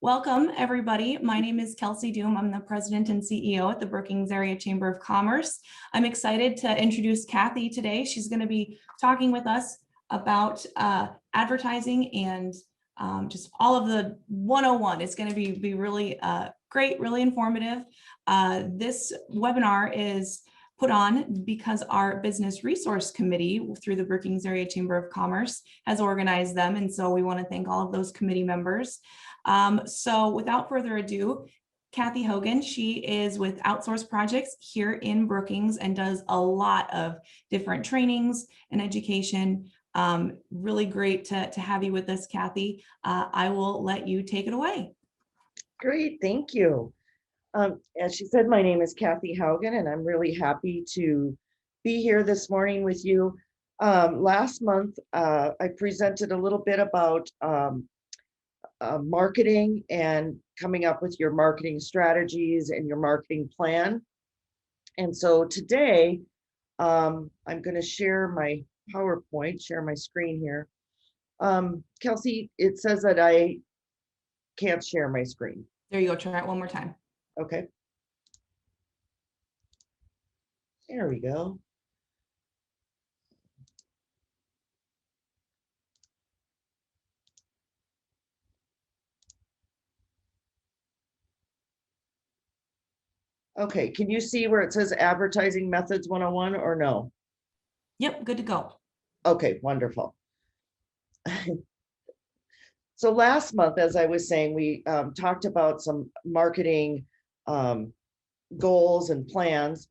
Welcome, everybody. My name is Kelsey Doom. I'm the president and CEO at the Brookings Area Chamber of Commerce. I'm excited to introduce Kathy today. She's going to be talking with us about advertising and just all of the 101. It's going to be really great, really informative. This webinar is put on because our Business Resource Committee through the Brookings Area Chamber of Commerce has organized them. And so we want to thank all of those committee members. So without further ado, Kathy Hogan, she is with Outsource Projects here in Brookings and does a lot of different trainings and education. Really great to have you with us, Kathy. I will let you take it away. Great, thank you. As she said, my name is Kathy Haugen, and I'm really happy to be here this morning with you. Last month, I presented a little bit about marketing and coming up with your marketing strategies and your marketing plan. And so today, I'm going to share my PowerPoint, share my screen here. Kelsey, it says that I can't share my screen. There you go. Try it one more time. Okay. There we go. Okay, can you see where it says Advertising Methods 101 or no? Yep, good to go. Okay, wonderful. So last month, as I was saying, we talked about some marketing goals and plans.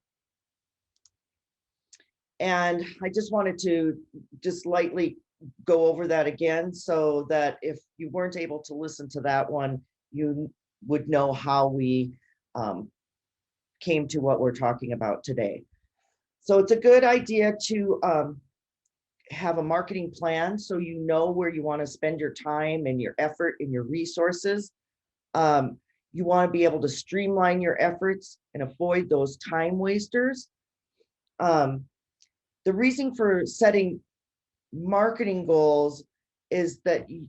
And I just wanted to just lightly go over that again so that if you weren't able to listen to that one, you would know how we came to what we're talking about today. So it's a good idea to have a marketing plan so you know where you want to spend your time and your effort and your resources. You want to be able to streamline your efforts and avoid those time wasters. The reason for setting marketing goals is that you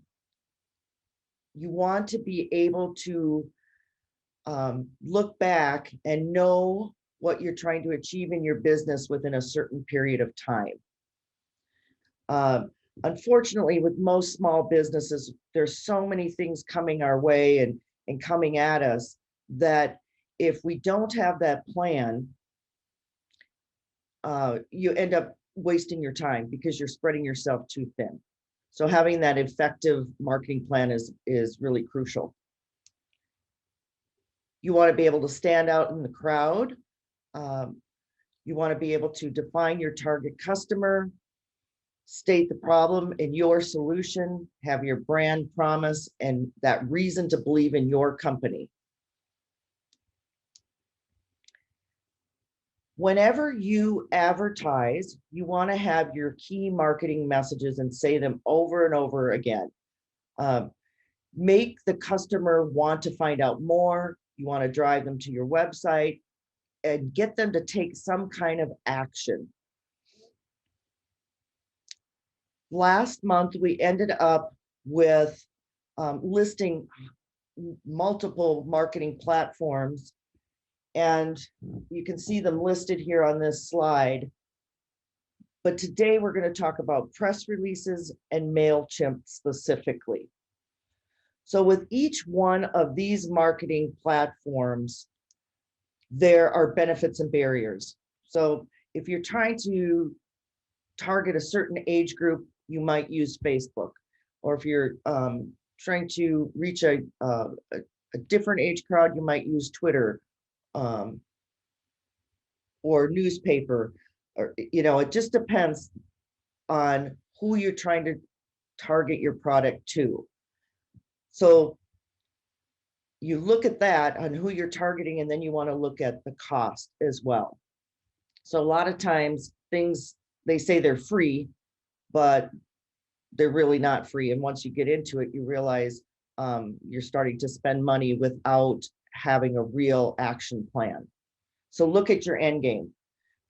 want to be able to look back and know what you're trying to achieve in your business within a certain period of time. Unfortunately, with most small businesses, there's so many things coming our way and coming at us that if we don't have that plan, you end up wasting your time because you're spreading yourself too thin. So having that effective marketing plan is really crucial. You want to be able to stand out in the crowd. You want to be able to define your target customer, state the problem and your solution, have your brand promise, and that reason to believe in your company. Whenever you advertise, you want to have your key marketing messages and say them over and over again. Make the customer want to find out more. You want to drive them to your website and get them to take some kind of action. Last month, we ended up with listing multiple marketing platforms, and you can see them listed here on this slide. But today we're going to talk about press releases and Mail Chimp specifically. So with each one of these marketing platforms, there are benefits and barriers. So if you're trying to target a certain age group, you might use Facebook. Or if you're trying to reach a different age crowd, you might use Twitter or newspaper, or it just depends on who you're trying to target your product to. So you look at that on who you're targeting, and then you want to look at the cost as well. So a lot of times things, they say they're free, but they're really not free. And once you get into it, you realize you're starting to spend money without having a real action plan. So look at your end game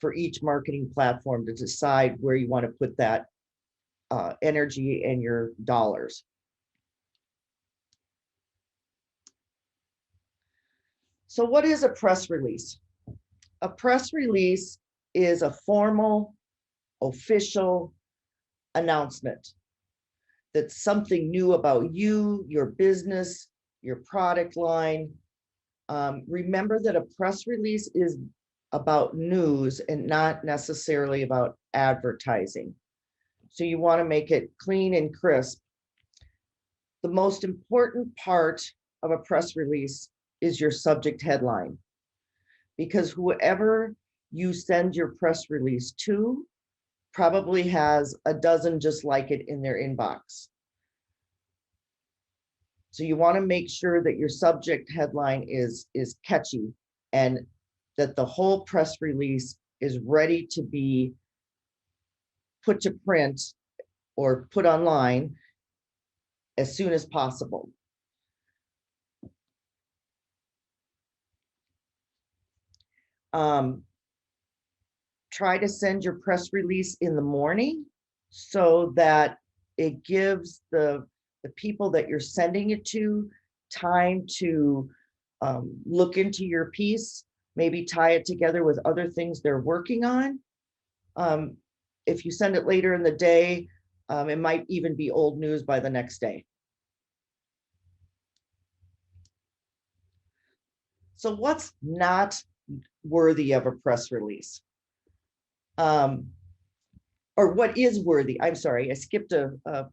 for each marketing platform to decide where you want to put that energy and your dollars. So what is a press release? A press release is a formal, official announcement that's something new about you, your business, your product line. Remember that a press release is about news and not necessarily about advertising. So you want to make it clean and crisp. The most important part of a press release is your subject headline, because whoever you send your press release to probably has a dozen just like it in their inbox. So you want to make sure that your subject headline is catchy and that the whole press release is ready to be put to print or put online as soon as possible. Try to send your press release in the morning so that it gives the people that you're sending it to time to look into your piece, maybe tie it together with other things they're working on. If you send it later in the day, it might even be old news by the next day. So what's not worthy of a press release? Or what is worthy? I'm sorry, I skipped a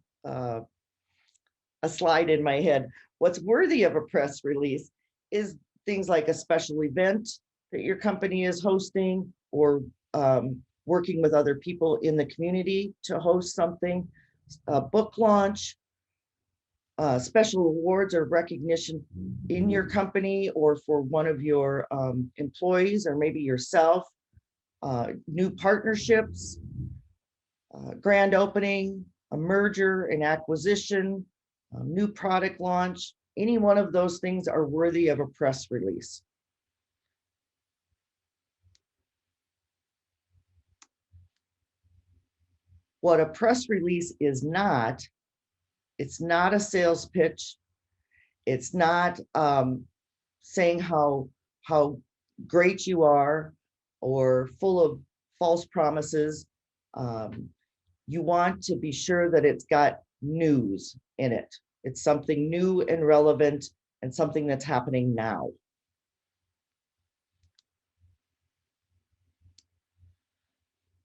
slide in my head. What's worthy of a press release is things like a special event that your company is hosting, or working with other people in the community to host something, a book launch, special awards or recognition in your company or for one of your employees or maybe yourself, new partnerships, grand opening, a merger, an acquisition, a new product launch. Any one of those things are worthy of a press release. What a press release is not, it's not a sales pitch. It's not saying how great you are or full of false promises. You want to be sure that it's got news in it. It's something new and relevant and something that's happening now.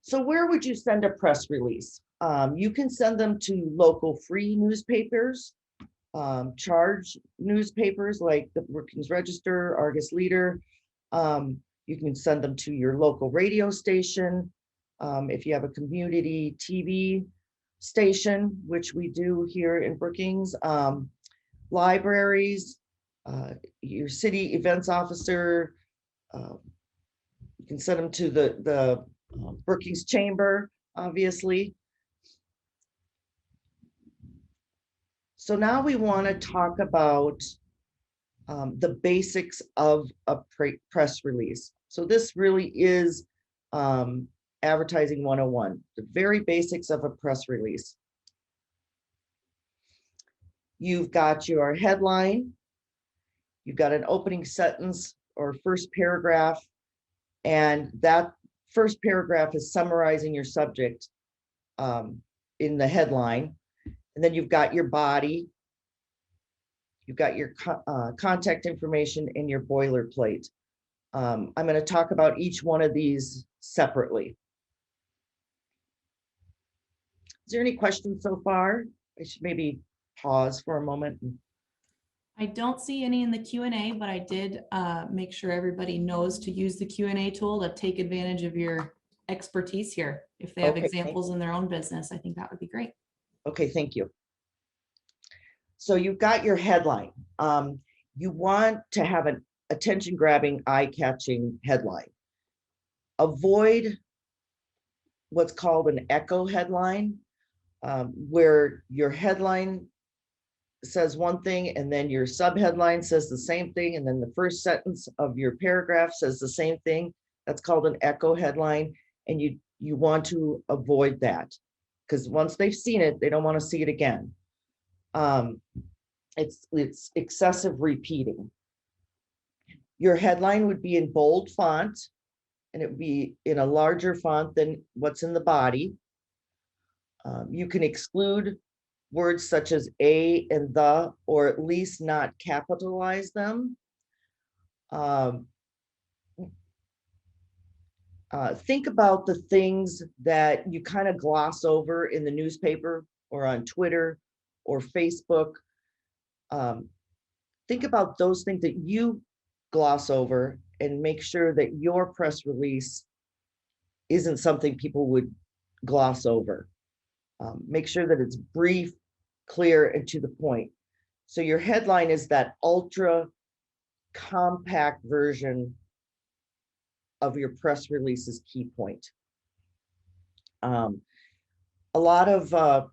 So where would you send a press release? You can send them to local free newspapers, charge newspapers like the Brookings Register, Argus Leader. You can send them to your local radio station. If you have a community TV station, which we do here in Brookings, libraries, your city events officer, you can send them to the Brookings Chamber, obviously. So now we want to talk about the basics of a press release. So this really is advertising 101, the very basics of a press release. You've got your headline, you've got an opening sentence or first paragraph, and that first paragraph is summarizing your subject in the headline. And then you've got your body, you've got your contact information and your boilerplate. I'm going to talk about each one of these separately. Is there any questions so far? I should maybe pause for a moment. I don't see any in the Q&A, but I did make sure everybody knows to use the Q&A tool to take advantage of your expertise here. If they have Okay, examples in their own business, I think that would be great. Okay, thank you. So you've got your headline. You want to have an attention-grabbing, eye-catching headline. Avoid what's called an echo headline, where your headline says one thing and then your subheadline says the same thing, and then the first sentence of your paragraph says the same thing. That's called an echo headline, and you want to avoid that, because once they've seen it, they don't want to see it again. It's excessive repeating. Your headline would be in bold font, and it would be in a larger font than what's in the body. You can exclude words such as a and the, or at least not capitalize them. Think about the things that you kind of gloss over in the newspaper or on Twitter or Facebook. Think about those things that you gloss over and make sure that your press release isn't something people would gloss over. Make sure that it's brief, clear, and to the point. So your headline is that ultra compact version of your press release's key point. A lot of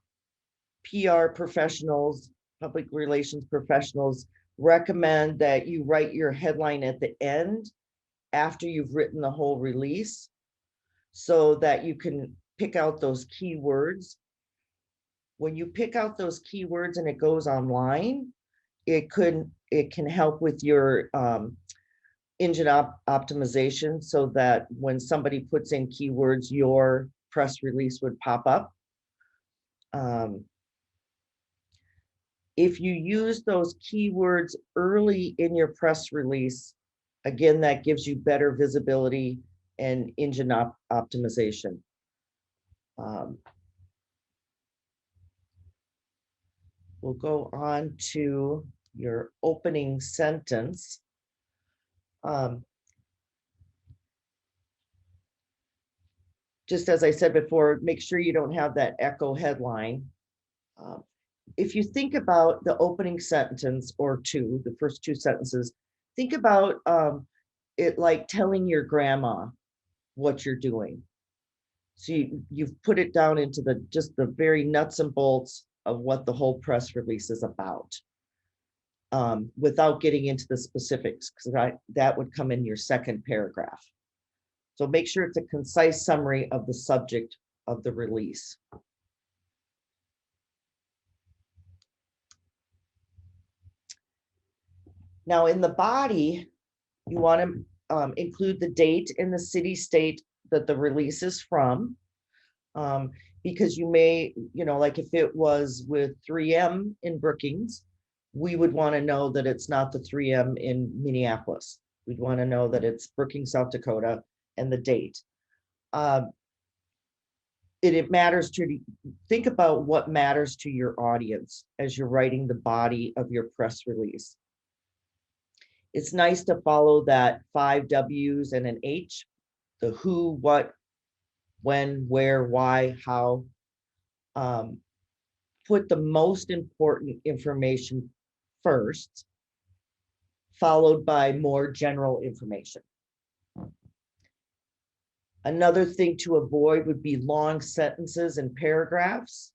PR professionals, public relations professionals, recommend that you write your headline at the end after you've written the whole release so that you can pick out those keywords. When you pick out those keywords and it goes online, it can help with your engine optimization so that when somebody puts in keywords, your press release would pop up. If you use those keywords early in your press release, again, that gives you better visibility and engine optimization. We'll go on to your opening sentence. Just as I said before, make sure you don't have that echo headline. If you think about the opening sentence or two, the first two sentences, think about it like telling your grandma what you're doing. So you've put it down into just the very nuts and bolts of what the whole press release is about, without getting into the specifics, because that would come in your second paragraph. So make sure it's a concise summary of the subject of the release. Now in the body, you want to include the date and the city state that the release is from, because you may, like if it was with 3M in Brookings, we would want to know that it's not the 3M in Minneapolis. We'd want to know that it's Brookings, South Dakota, and the date. It matters to think about what matters to your audience as you're writing the body of your press release. It's nice to follow that 5 W's and an H, the who, what, when, where, why, how. Put the most important information first, followed by more general information. Another thing to avoid would be long sentences and paragraphs,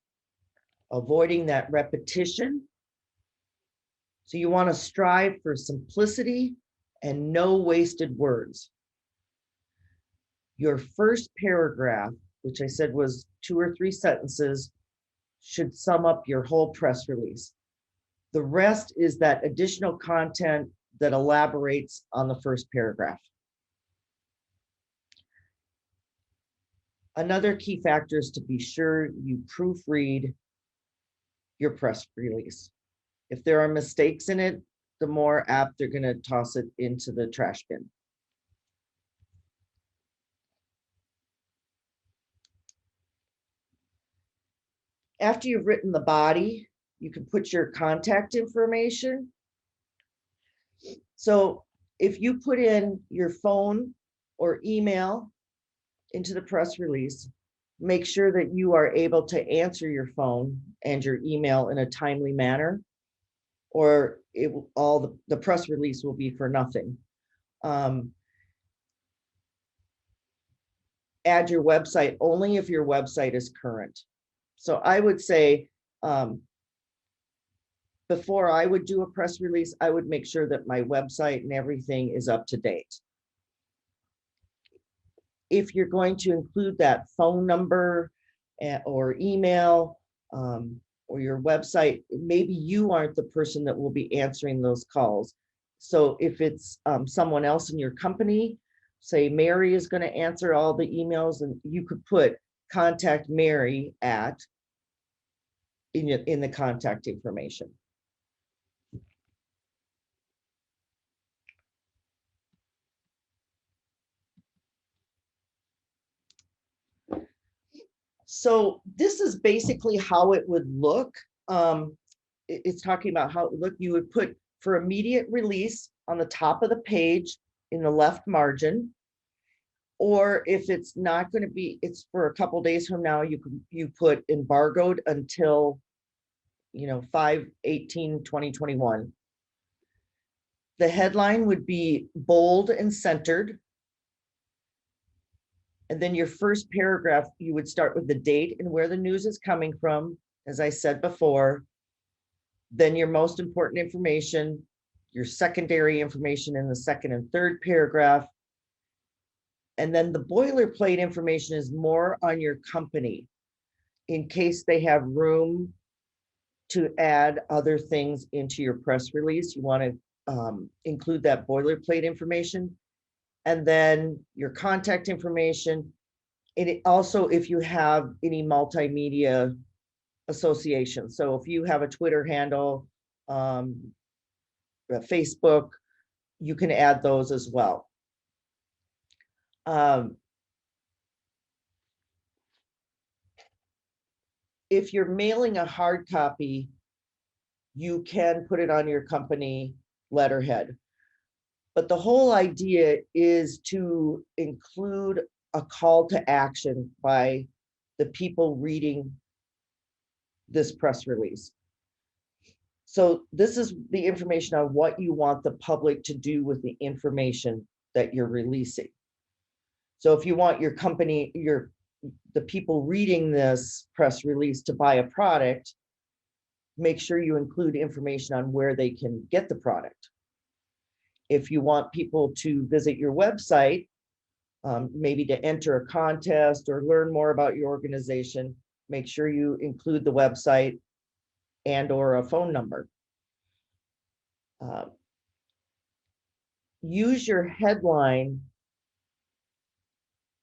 avoiding that repetition. So you want to strive for simplicity and no wasted words. Your first paragraph, which I said was 2 or 3 sentences, should sum up your whole press release. The rest is that additional content that elaborates on the first paragraph. Another key factor is to be sure you proofread your press release. If there are mistakes in it, the more apt they're going to toss it into the trash bin. After you've written the body, you can put your contact information. So if you put in your phone or email into the press release, make sure that you are able to answer your phone and your email in a timely manner, or the press release will be for nothing. Add your website only if your website is current. So I would say, before I would do a press release, I would make sure that my website and everything is up to date. If you're going to include that phone number or email or your website, maybe you aren't the person that will be answering those calls. So if it's someone else in your company, say Mary is going to answer all the emails, and you could put contact Mary at in the contact information. So this is basically how it would look. It's talking about how it would look. You would put for immediate release on the top of the page in the left margin. Or if it's not going to be, it's for a couple days from now, you put embargoed until 5/18/2021. The headline would be bold and centered. And then your first paragraph, you would start with the date and where the news is coming from, as I said before. Then your most important information, your secondary information in the second and third paragraph. And then the boilerplate information is more on your company in case they have room to add other things into your press release. You want to include that boilerplate information. And then your contact information. And it also, if you have any multimedia association. So if you have a Twitter handle, Facebook, you can add those as well. If you're mailing a hard copy, you can put it on your company letterhead. But the whole idea is to include a call to action by the people reading this press release. So this is the information on what you want the public to do with the information that you're releasing. So if you want your company, the people reading this press release to buy a product, make sure you include information on where they can get the product. If you want people to visit your website, maybe to enter a contest or learn more about your organization, make sure you include the website and or a phone number. Use your headline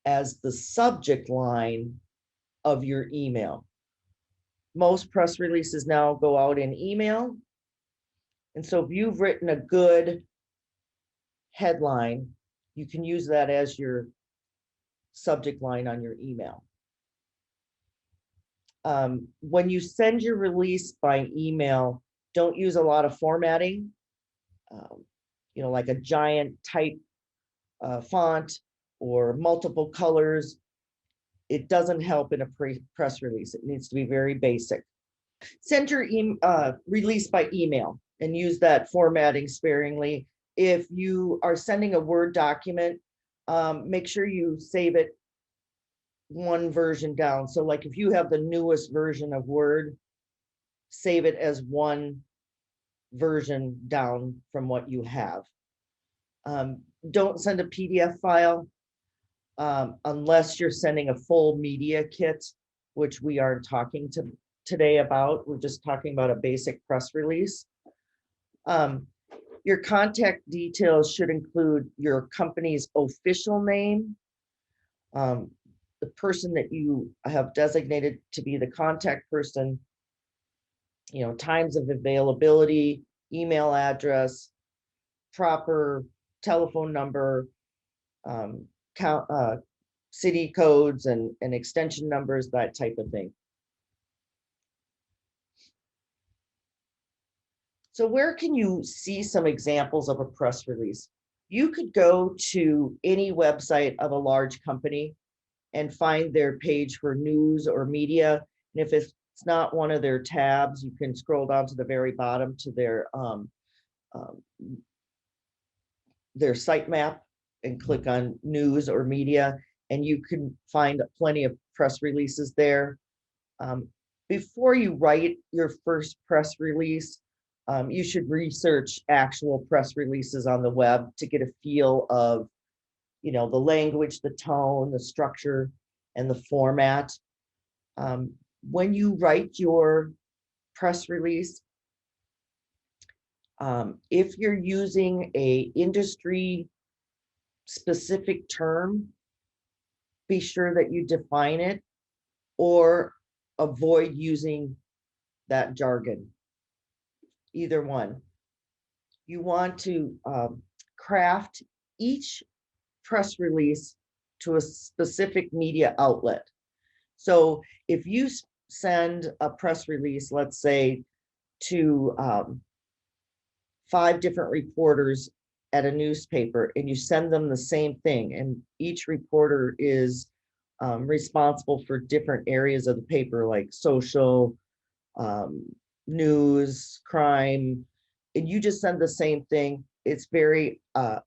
as the subject line of your email. Most press releases now go out in email. And so if you've written a good headline, you can use that as your subject line on your email. When you send your release by email, don't use a lot of formatting, like a giant type font or multiple colors. It doesn't help in a press release. It needs to be very basic. Send your release by email and use that formatting sparingly. If you are sending a Word document, make sure you save it one version down. So like if you have the newest version of Word, save it as one version down from what you have. Don't send a PDF file unless you're sending a full media kit, which we aren't talking today about. We're just talking about a basic press release. Your contact details should include your company's official name, the person that you have designated to be the contact person, times of availability, email address, proper telephone number, city codes and extension numbers, that type of thing. So where can you see some examples of a press release? You could go to any website of a large company and find their page for news or media. And if it's not one of their tabs, you can scroll down to the very bottom to their sitemap and click on news or media, and you can find plenty of press releases there. Before you write your first press release, you should research actual press releases on the web to get a feel of, the language, the tone, the structure, and the format. When you write your press release, If you're using a industry specific term, be sure that you define it or avoid using that jargon. Either one. You want to craft each press release to a specific media outlet. So if you send a press release, let's say to 5 different reporters at a newspaper, and you send them the same thing, and each reporter is responsible for different areas of the paper, like social, news, crime, and you just send the same thing, it's very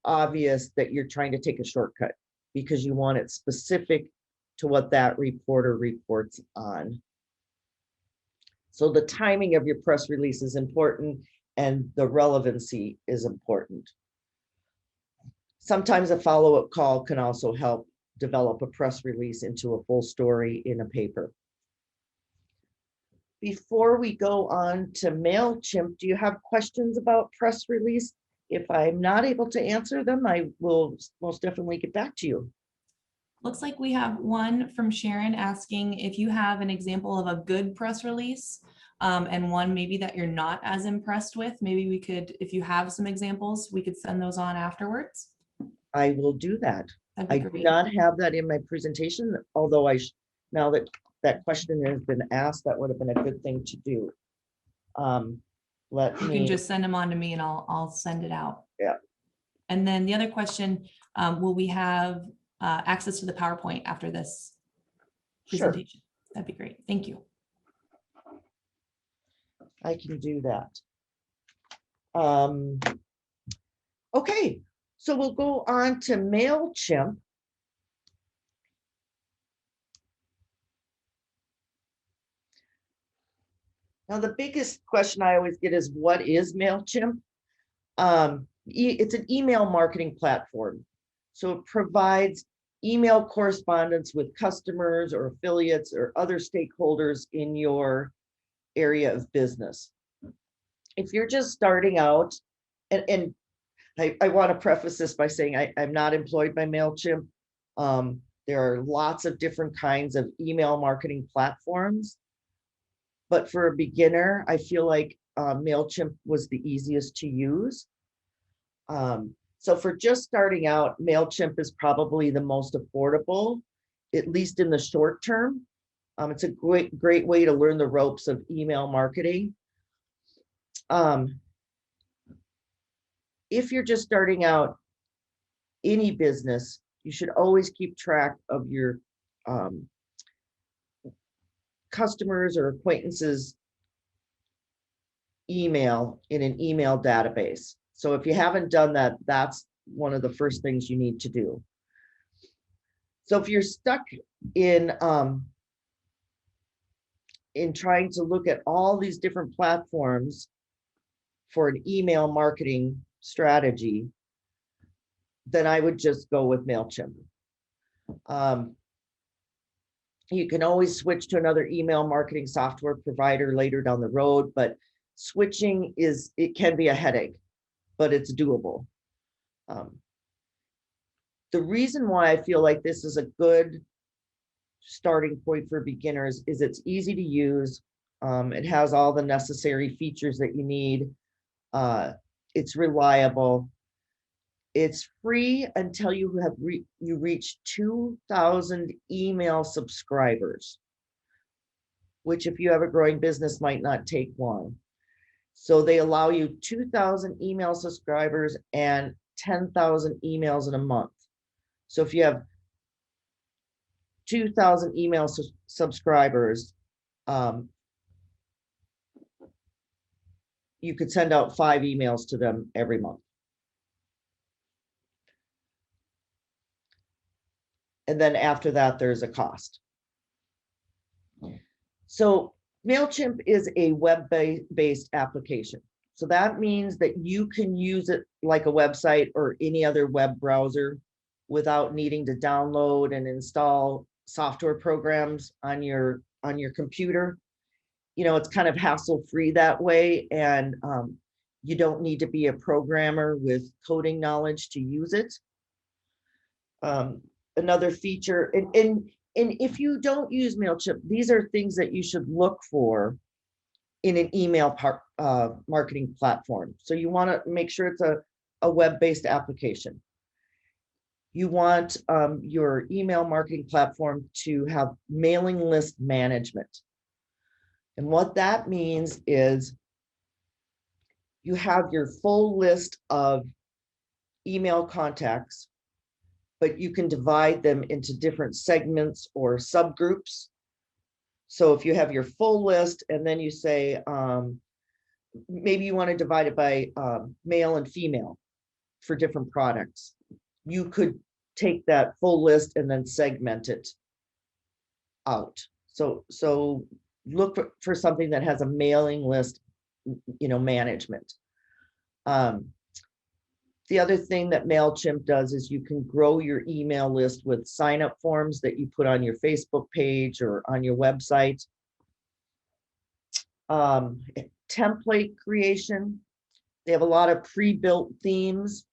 obvious that you're trying to take a shortcut because you want it specific to what that reporter reports on. So the timing of your press release is important and the relevancy is important. Sometimes a follow-up call can also help develop a press release into a full story in a paper. Before we go on to MailChimp, do you have questions about press release? If I'm not able to answer them, I will most definitely get back to you. Looks like we have one from Sharon asking if you have an example of a good press release and one maybe that you're not as impressed with. Maybe we could, if you have some examples, we could send those on afterwards. I will do that. I That'd do be great. not have that in my presentation, although now that that question has been asked, that would have been a good thing to do. You can just send them on to me and I'll send it out. Yeah. And then the other question, will we have access to the PowerPoint after this Sure, presentation? That'd be great. Thank you. I can do that. Okay, so we'll go on to MailChimp. Now, the biggest question I always get is, what is MailChimp? It's an email marketing platform. So it provides email correspondence with customers or affiliates or other stakeholders in your area of business. If you're just starting out, and I want to preface this by saying I'm not employed by MailChimp. There are lots of different kinds of email marketing platforms. But for a beginner, I feel like MailChimp was the easiest to use. So for just starting out, MailChimp is probably the most affordable, at least in the short term. It's a great way to learn the ropes of email marketing. If you're just starting out any business, you should always keep track of your customers or acquaintances email in an email database. So if you haven't done that, that's one of the first things you need to do. So if you're stuck in trying to look at all these different platforms for an email marketing strategy, then I would just go with MailChimp. You can always switch to another email marketing software provider later down the road, but switching it can be a headache, but it's doable. The reason why I feel like this is a good starting point for beginners is it's easy to use. It has all the necessary features that you need. It's reliable. It's free until you have you reach 2,000 email subscribers, which if you have a growing business might not take long. So they allow you 2,000 email subscribers and 10,000 emails in a month. So if you have 2,000 email subscribers, you could send out 5 emails to them every month. And then after that, there's a cost. So MailChimp is a web-based application. So that means that you can use it like a website or any other web browser without needing to download and install software programs on your computer. You know, it's kind of hassle-free that way. And You don't need to be a programmer with coding knowledge to use it. Another feature, and if you don't use MailChimp, these are things that you should look for in an email marketing platform. So you want to make sure it's a web-based application. You want your email marketing platform to have mailing list management. And what that means is you have your full list of email contacts, but you can divide them into different segments or subgroups. So if you have your full list and then you say, maybe you want to divide it by male and female for different products, you could take that full list and then segment it out. So look for something that has a mailing list, management. The other thing that MailChimp does is you can grow your email list with sign-up forms that you put on your Facebook page or on your website. Template creation. They have a lot of pre-built themes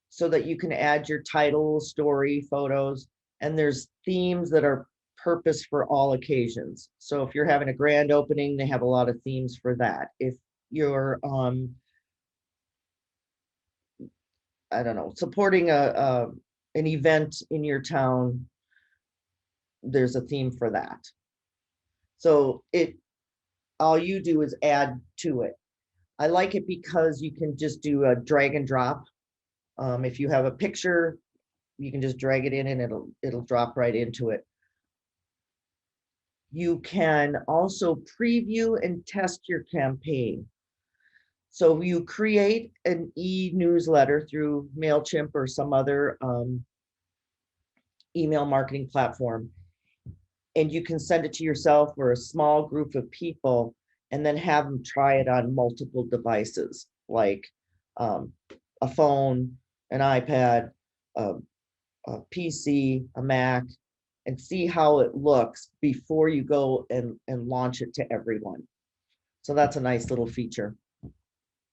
so that you can add your title, story, photos, and there's themes that are purpose for all occasions. So if you're having a grand opening, they have a lot of themes for that. If you're I don't know, supporting an event in your town, there's a theme for that. So all you do is add to it. I like it because you can just do a drag and drop. If you have a picture, you can just drag it in and it'll drop right into it. You can also preview and test your campaign. So you create an e-newsletter through MailChimp or some other email marketing platform, and you can send it to yourself or a small group of people and then have them try it on multiple devices, like a phone, an iPad, a PC, a Mac, and see how it looks before you go and launch it to everyone. So that's a nice little feature.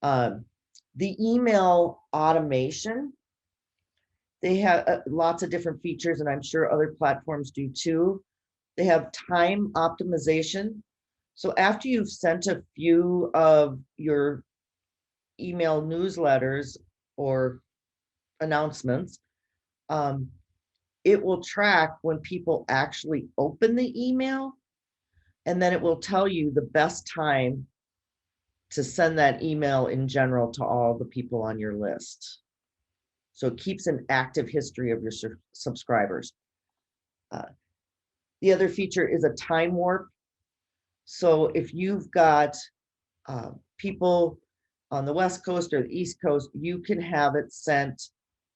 The email automation, they have lots of different features, and I'm sure other platforms do too. They have time optimization. So after you've sent a few of your email newsletters or announcements, it will track when people actually open the email, and then it will tell you the best time to send that email in general to all the people on your list. So it keeps an active history of your subscribers. The other feature is a time warp. So if you've got people on the West Coast or the East Coast, you can have it sent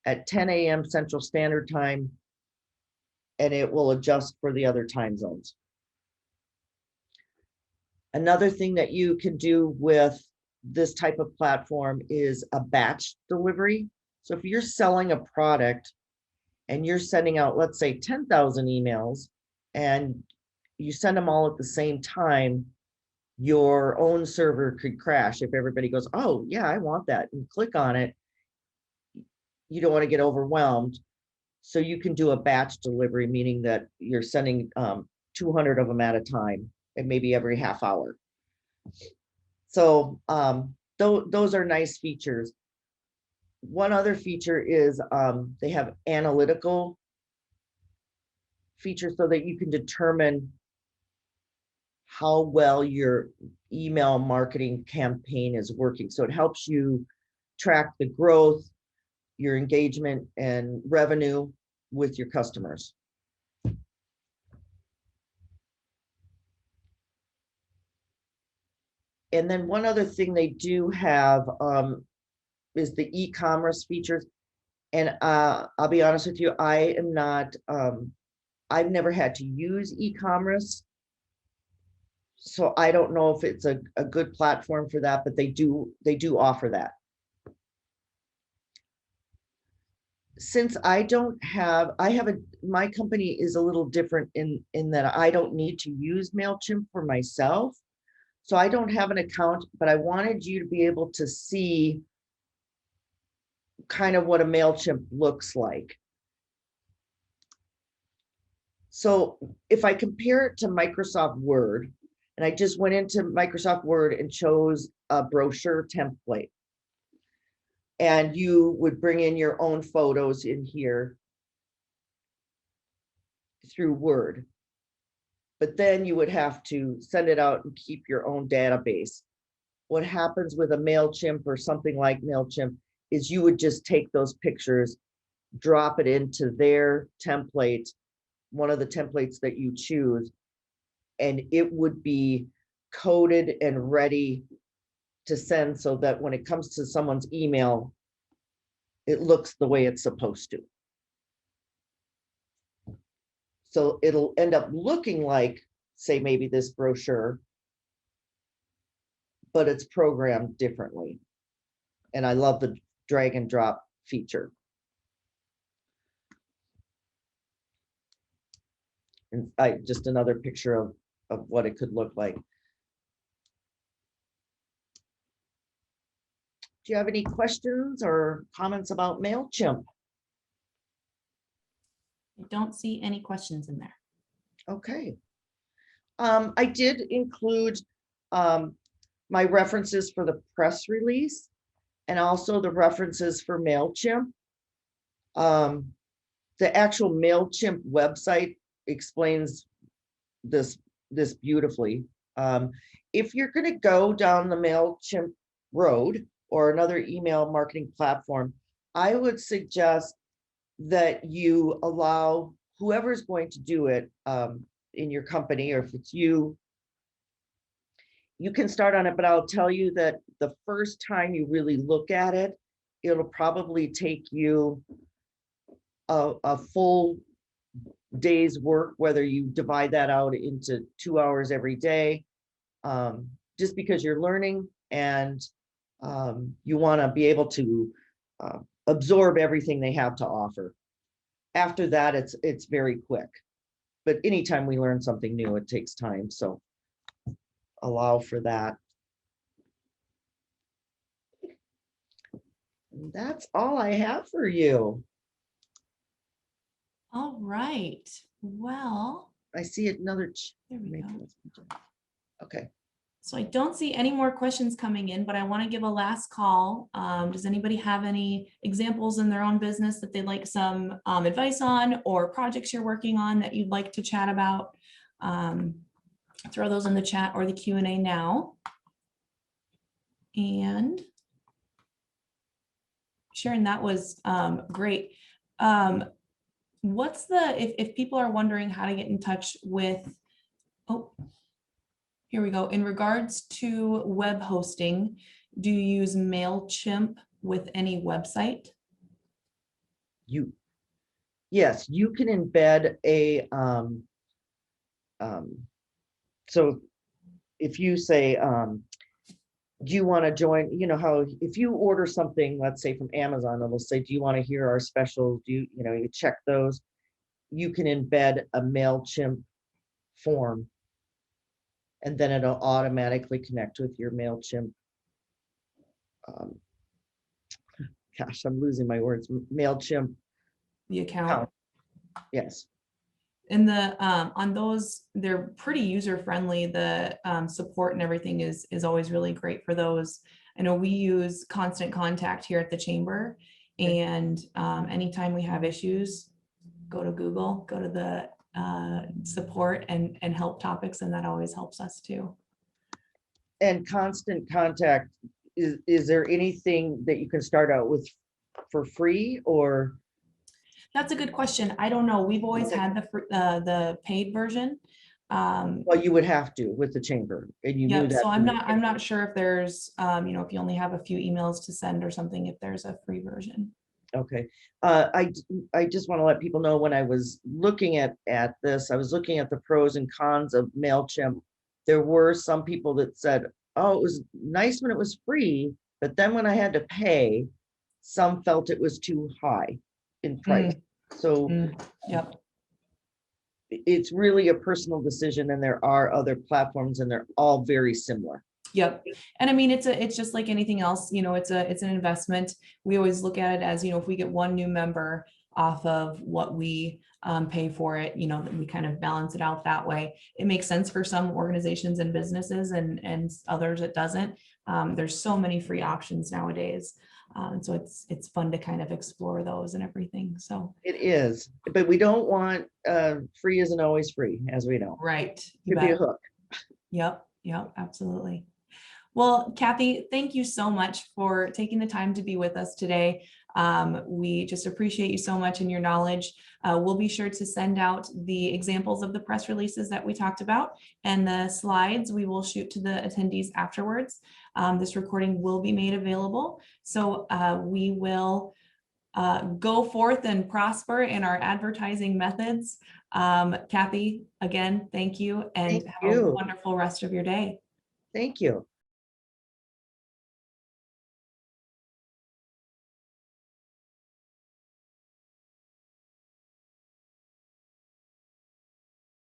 at 10 a.m. Central Standard Time, and it will adjust for the other time zones. Another thing that you can do with this type of platform is a batch delivery. So if you're selling a product and you're sending out, let's say 10,000 emails, and you send them all at the same time, your own server could crash if everybody goes, oh yeah, I want that, and click on it. You don't want to get overwhelmed. So you can do a batch delivery, meaning that you're sending 200 of them at a time, and maybe every half hour. So those are nice features. One other feature is they have analytical features so that you can determine how well your email marketing campaign is working. So it helps you track the growth, your engagement, and revenue with your customers. And then one other thing they do have is the e-commerce features. And I'll be honest with you, I am not, I've never had to use e-commerce. So I don't know if it's a good platform for that, but they do offer that. Since I don't have, my company is a little different in that I don't need to use MailChimp for myself. So I don't have an account, but I wanted you to be able to see kind of what a MailChimp looks like. So if I compare it to Microsoft Word, and I just went into Microsoft Word and chose a brochure template, and you would bring in your own photos in here through Word. But then you would have to send it out and keep your own database. What happens with a MailChimp or something like MailChimp is you would just take those pictures, drop it into their template, one of the templates that you choose, and it would be coded and ready to send so that when it comes to someone's email, it looks the way it's supposed to. So it'll end up looking like, say, maybe this brochure, but it's programmed differently. And I love the drag and drop feature. And just another picture of what it could look like. Do you have any questions or comments about MailChimp? I don't see any questions in there. Okay. I did include my references for the press release and also the references for MailChimp. The actual MailChimp website explains this beautifully. If you're going to go down the MailChimp road or another email marketing platform, I would suggest that you allow whoever's going to do it in your company, or if it's you, you can start on it, but I'll tell you that the first time you really look at it, it'll probably take you a full day's work, whether you divide that out into 2 hours every day, just because you're learning and you want to be able to absorb everything they have to offer. After that, it's very quick. But anytime we learn something new, it takes time. So allow for that. And that's all I have for you. All right. Well, I see another. there we go. Okay. So I don't see any more questions coming in, but I want to give a last call. Does anybody have any examples in their own business that they'd like some advice on, or projects you're working on that you'd like to chat about? Throw those in the chat or the Q&A now. And Sharon, that was great. What's if people are wondering how to get in touch with, oh, here we go. In regards to web hosting, do you use MailChimp with any website? Yes, you can embed a so if you say do you want to join, you know how if you order something, let's say from Amazon, it'll say, do you want to hear our specials? Do you, you check those. You can embed a MailChimp form, and then it'll automatically connect with your MailChimp. Gosh, I'm losing my words. MailChimp. The account. Yes. And on those, they're pretty user friendly. The support and everything is always really great for those. I know we use Constant Contact here at the chamber, and anytime we have issues, go to Google, go to the support and help topics, and that always helps us too. And Constant Contact, is there anything that you can start out with for free, or? That's a good question. I don't know. We've always had the paid version. Well, you would have to with the chamber, and you knew that. So I'm not sure if there's if you only have a few emails to send or something, if there's a free version. Okay. I just want to let people know, when I was looking at this, I was looking at the pros and cons of MailChimp. There were some people that said, oh, it was nice when it was free, but then when I had to pay, some felt it was too high in price. So yep. it's really a personal decision, and there are other platforms and they're all very similar. Yep. And I mean, it's just like anything else, it's an investment. We always look at it as, if we get one new member off of what we pay for it, that we kind of balance it out that way. It makes sense for some organizations and businesses, and others it doesn't. There's so many free options nowadays. So it's fun to kind of explore those and everything. So It is, but we don't want, free isn't always free, as we know. right. You Could be a bet. hook. Yep, absolutely. Well, Kathy, thank you so much for taking the time to be with us today. We just appreciate you so much and your knowledge. We'll be sure to send out the examples of the press releases that we talked about, and the slides we will shoot to the attendees afterwards. This recording will be made available. So we will go forth and prosper in our advertising methods. Kathy, again, thank you, and Thank have a you. wonderful rest of your day. Thank you.